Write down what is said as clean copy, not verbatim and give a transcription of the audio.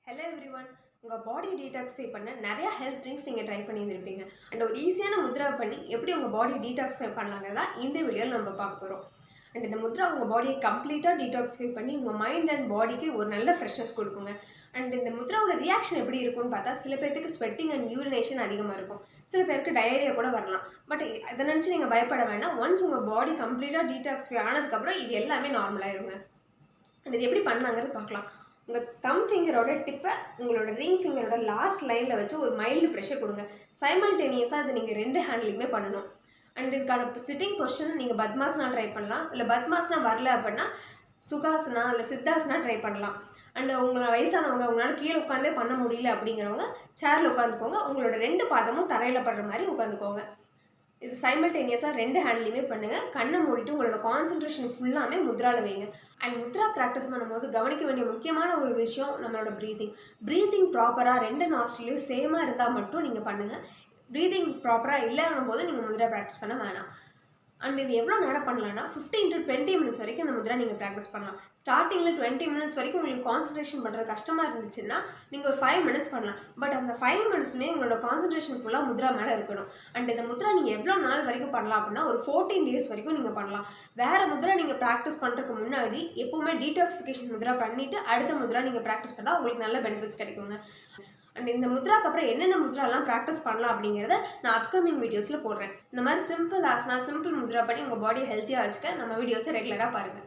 Hello everyone, உங்கள் பாடி detoxify பண்ண நிறையா ஹெல்த் ட்ரிங்க்ஸ் நீங்கள் ட்ரை பண்ணியிருந்திருப்பீங்க. அண்ட் ஒரு ஈஸியான முத்ரா பண்ணி எப்படி உங்கள் பாடி டீடாக்ஸிஃபை பண்ணலாங்கிறதா இந்த வீடியோவில் நம்ம பார்க்க போகிறோம். அண்ட் இந்த முத்ரா உங்கள் பாடியை கம்ப்ளீட்டாக டீடாக்ஸிஃபை பண்ணி உங்கள் மைண்ட் அண்ட் பாடிக்கு ஒரு நல்ல ஃப்ரெஷ்னஸ் கொடுக்குங்க. அண்ட் இந்த முத்ராவோட ரியாக்ஷன் எப்படி இருக்கும்னு பார்த்தா, சில பேருக்கு ஸ்வெட்டிங் அண்ட் யூரினேஷன் அதிகமாக இருக்கும், சில பேருக்கு டயரியா கூட வரலாம். பட் அதை நினச்சி நீங்கள் பயப்பட வேண்டாம். ஒன்ஸ் உங்கள் பாடி கம்ப்ளீட்டாக டீடாக்ஸிஃபை ஆனதுக்கப்புறம் இது எல்லாமே நார்மலாகிருங்க. அண்ட் இது எப்படி பண்ணலாங்கிறது பார்க்கலாம். உங்கள் தம் ஃபிங்கரோட டிப்பை உங்களோட ரிங் ஃபிங்கரோட லாஸ்ட் லைனில் வச்சு ஒரு மைல்டு ப்ரெஷர் கொடுங்க. சைமல்டேனியஸாக அதை நீங்கள் 2 ஹேண்ட்லையுமே பண்ணணும். அண்ட் இதுக்கான சிட்டிங் பொசிஷன் நீங்கள் பத்மாசனா ட்ரை பண்ணலாம். இல்லை பத்மாசனா வரல அப்படின்னா சுகாசனா இல்லை சித்தாசனா ட்ரை பண்ணலாம். அண்ட் உங்களை வயசானவங்க உங்களால் கீழே உட்காந்தே பண்ண முடியல அப்படிங்கிறவங்க சேரில் உட்காந்துக்கோங்க. உங்களோட 2 பாதமும் தரையில் படுற மாதிரி உட்காந்துக்கோங்க. இது சைமல்டேனியஸாக 2 ஹேண்ட்லையுமே பண்ணுங்கள். கண்ணை மூடிட்டு உங்களோட கான்சன்ட்ரேஷன் ஃபுல்லாமே முத்ராவில் வைங்க. அண்ட் முத்ரா ப்ராக்டிஸ் பண்ணும்போது கவனிக்க வேண்டிய முக்கியமான ஒரு விஷயம் நம்மளோட ப்ரீத்திங் ப்ராப்பராக 2 நாஸ்ட்ரிலையும் சேமாக இருந்தால் மட்டும் நீங்கள் பண்ணுங்கள். ப்ரீத்திங் ப்ராப்பராக இல்லைங்கும் போது நீங்கள் முத்ரா ப்ராக்டிஸ் பண்ண வேணாம். அண்ட் இது எவ்வளோ நேரம் பண்ணலாம்னா 15 to 20 மினிட்ஸ் வரைக்கும் இந்த முத்ரா நீங்கள் ப்ராக்டிஸ் பண்ணலாம். ஸ்டார்டிங்கில் 20 மினிட்ஸ் வரைக்கும் உங்களுக்கு கான்சன்ட்ரேஷன் பண்ணுறது கஷ்டமாக இருந்துச்சுன்னா நீங்கள் ஒரு 5 மினிட்ஸ் பண்ணலாம். பட் அந்த 5 மினிட்ஸுமே உங்களோட கான்சன்ட்ரேஷன் ஃபுல்லாக முத்ரா மேலே இருக்கணும். அண்ட் இந்த முத்ரா நீங்கள் எவ்வளோ நாள் வரைக்கும் பண்ணலாம் அப்படின்னா ஒரு 14 டேஸ் வரைக்கும் நீங்கள் பண்ணலாம். வேறு முத்ரா நீங்கள் ப்ராக்டிஸ் பண்ணுறதுக்கு முன்னாடி எப்போவுமே டீடாக்சிஃபிகேஷன் முத்ரா பண்ணிவிட்டு அடுத்த முத்ரா நீங்கள் ப்ராக்டிஸ் பண்ணால் உங்களுக்கு நல்ல பெனிஃபிட்ஸ் கிடைக்குங்க. அண்ட் இந்த முத்ராக்கு அப்புறம் என்னென்ன முத்ராலாம் ப்ராக்டிஸ் பண்ணலாம் அப்படிங்கிறத நான் அப்கமிங் வீடியோஸில் போடுறேன். இந்த மாதிரி சிம்பிள் முத்ரா பண்ணி உங்கள் பாடியை ஹெல்த்தியாக வச்சுக்க நம்ம வீடியோஸை ரெகுலராக பாருங்கள்.